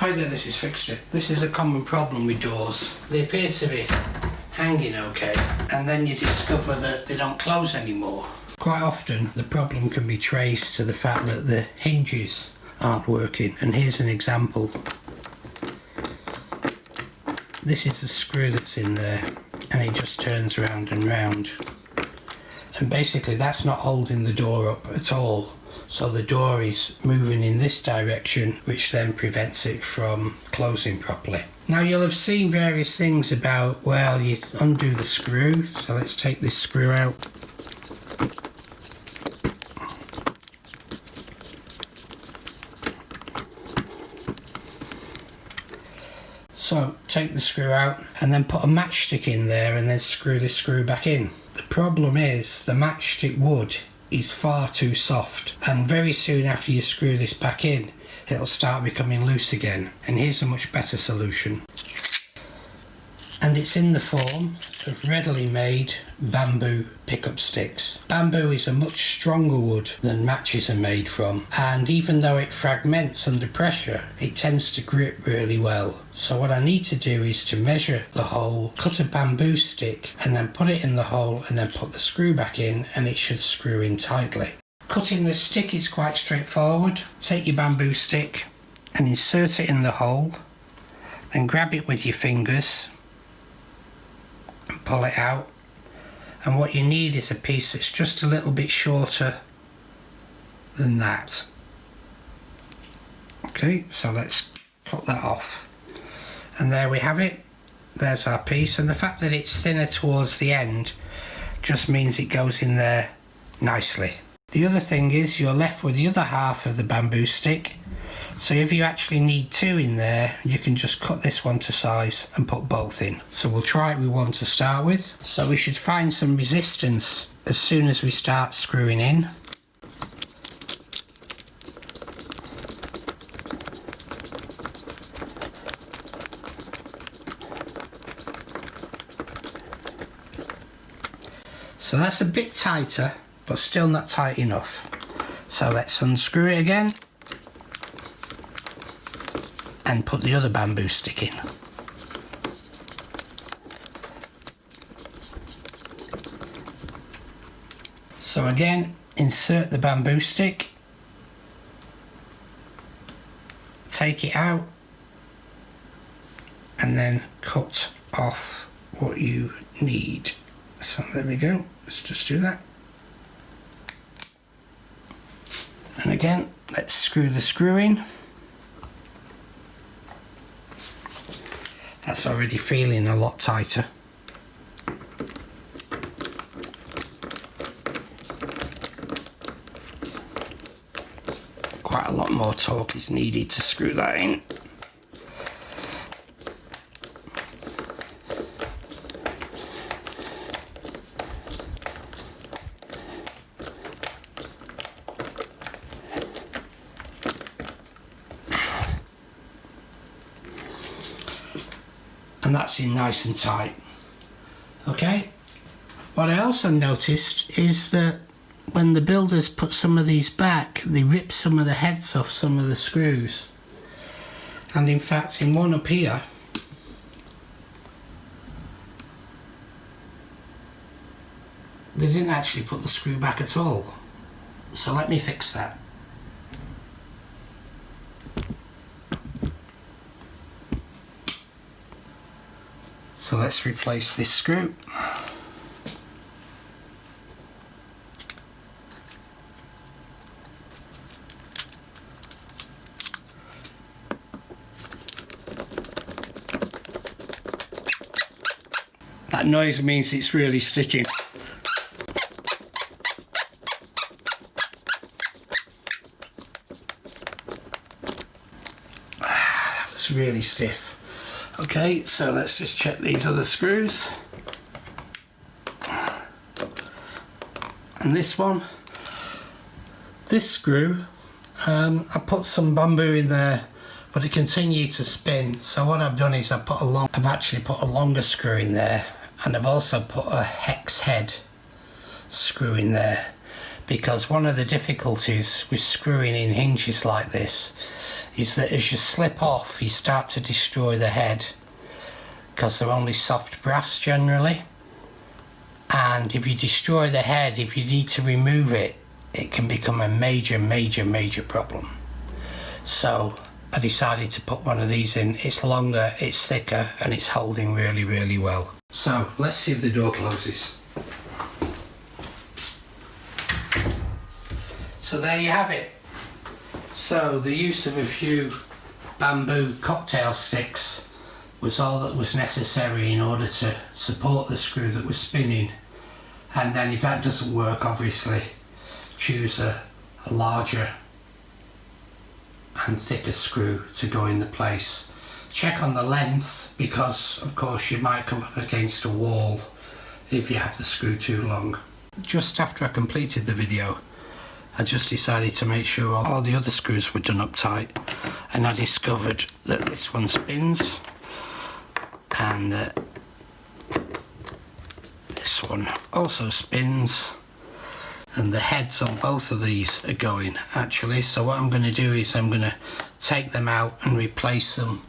Either this has fixed it. This is a common problem with doors. They appear to be hanging okay, and then you discover that they don't close anymore. Quite often the problem can be traced to the fact that the hinges aren't working, and here's an example. This is the screw that's in there, and it just turns round and round, and basically that's not holding the door up at all. So the door is moving in this direction, which then prevents it from closing properly. Now you'll have seen various things about, well, you undo the screw. So let's take this screw out. So take the screw out and then put a matchstick in there and then screw this screw back in. The problem is the matchstick wood is far too soft, and very soon after you screw this back in it'll start becoming loose again. And here's a much better solution, and it's in the form of readily made bamboo pickup sticks. Bamboo is a much stronger wood than matches are made from, and even though it fragments under pressure, it tends to grip really well. So what I need to do is to measure the hole, cut a bamboo stick and then put it in the hole, and then put the screw back in, and it should screw in tightly. Cutting the stick is quite straightforward. Take your bamboo stick and insert it in the hole, then grab it with your fingers and pull it out. And what you need is a piece that's just a little bit shorter than that. Okay, so let's cut that off. And there we have it. There's our piece, and the fact that it's thinner towards the end just means it goes in there nicely. The other thing is you're left with the other half of the bamboo stick. So if you actually need two in there, you can just cut this one to size and put both in. So we'll try it with one to start with. So we should find some resistance as soon as we start screwing in. So that's a bit tighter, but still not tight enough. So let's unscrew it again and put the other bamboo stick in. So again, insert the bamboo stick, take it out, and then cut off what you need. So there we go, let's just do that. And again, let's screw the screw in. That's already feeling a lot tighter. Quite a lot more torque is needed to screw that in. And that's in nice and tight. Okay, what I also noticed is that when the builders put some of these back, they rip some of the heads off some of the screws, and in fact in one up here they didn't actually put the screw back at all. So let me fix that. So let's replace this screw. That noise means it's really sticking. That was really stiff. Okay, so let's just check these other screws. And this one, this screw, I put some bamboo in there, but it continued to spin. So what I've done is I've actually put a longer screw in there, and I've also put a hex head screw in there, because one of the difficulties with screwing in hinges like this is that as you slip off, you start to destroy the head, because they're only soft brass generally. And if you destroy the head, if you need to remove it, it can become a major problem. So I decided to put one of these in. It's longer, it's thicker, and it's holding really well. So let's see if the door closes. So there you have it. So the use of a few bamboo cocktail sticks was all that was necessary in order to support the screw that was spinning. And then if that doesn't work, obviously choose a larger and thicker screw to go in the place. Check on the length, because of course you might come up against a wall if you have the screw too long. Just after I completed the video, I just decided to make sure all the other screws were done up tight, and I discovered that this one spins and that this one also spins, and the heads on both of these are going actually. So what I'm going to do is I'm going to take them out and replace them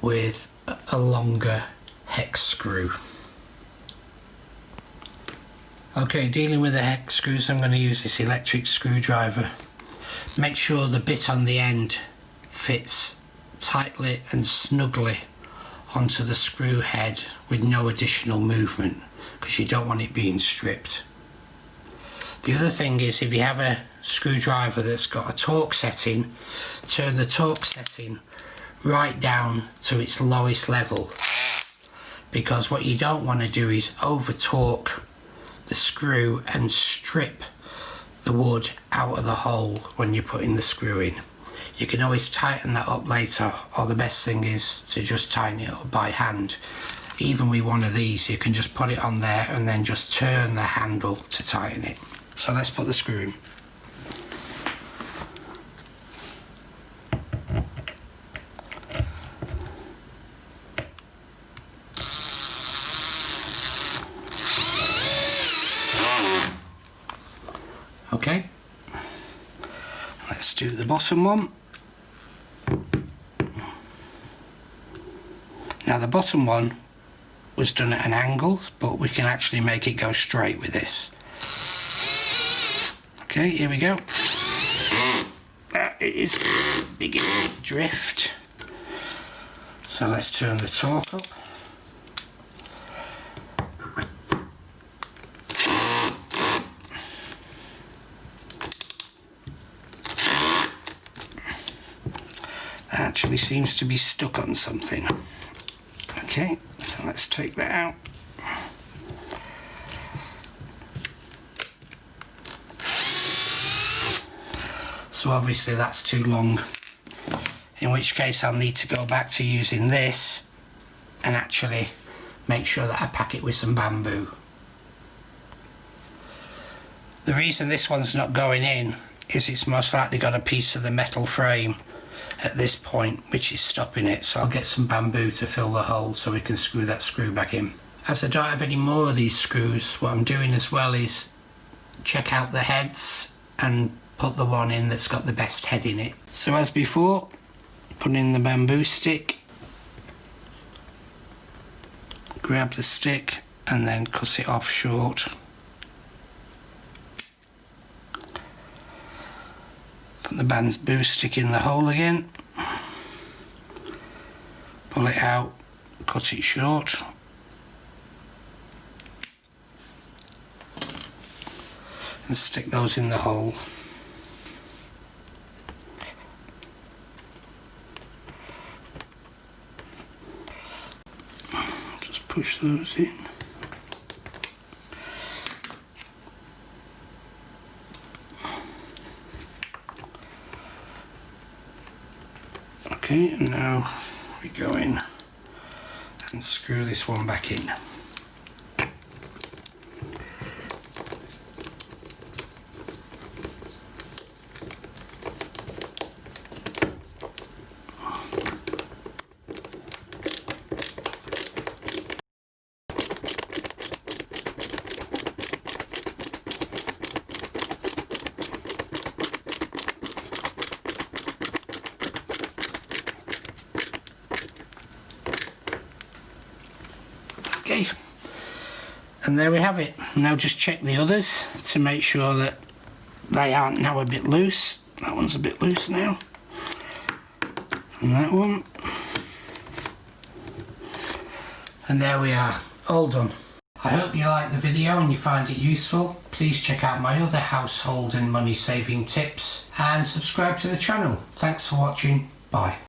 with a longer hex screw. Okay, dealing with the hex screws, I'm going to use this electric screwdriver. Make sure the bit on the end fits tightly and snugly onto the screw head with no additional movement, because you don't want it being stripped. The other thing is, if you have a screwdriver that's got a torque setting, turn the torque setting right down to its lowest level, because what you don't want to do is over torque the screw and strip the wood out of the hole when you're putting the screw in. You can always tighten that up later, or the best thing is to just tighten it up by hand. Even with one of these, you can just put it on there and then just turn the handle to tighten it. So let's put the screw in. Okay, let's do the bottom one. Now the bottom one was done at an angle, but we can actually make it go straight with this. Okay, here we go. It is beginning to drift. So let's turn the torque up. Actually seems to be stuck on something. Okay, so let's take that out. So obviously that's too long, in which case I'll need to go back to using this and actually make sure that I pack it with some bamboo. The reason this one's not going in is it's most likely got a piece of the metal frame at this point which is stopping it, so I'll get some bamboo to fill the hole so we can screw that screw back in. As I don't have any more of these screws, what I'm doing as well is check out the heads and put the one in that's got the best head in it. So as before, put in the bamboo stick, grab the stick and then cut it off short. Put the bamboo stick in the hole again, pull it out, cut it short, and stick those in the hole. Just push those in. Okay, and now we go in and screw this one back in. And there we have it. Now just check the others to make sure that they aren't now a bit loose. That one's a bit loose now. And that one. And there we are, all done. I hope you liked the video and you find it useful. Please check out my other household and money saving tips and subscribe to the channel. Thanks for watching. Bye.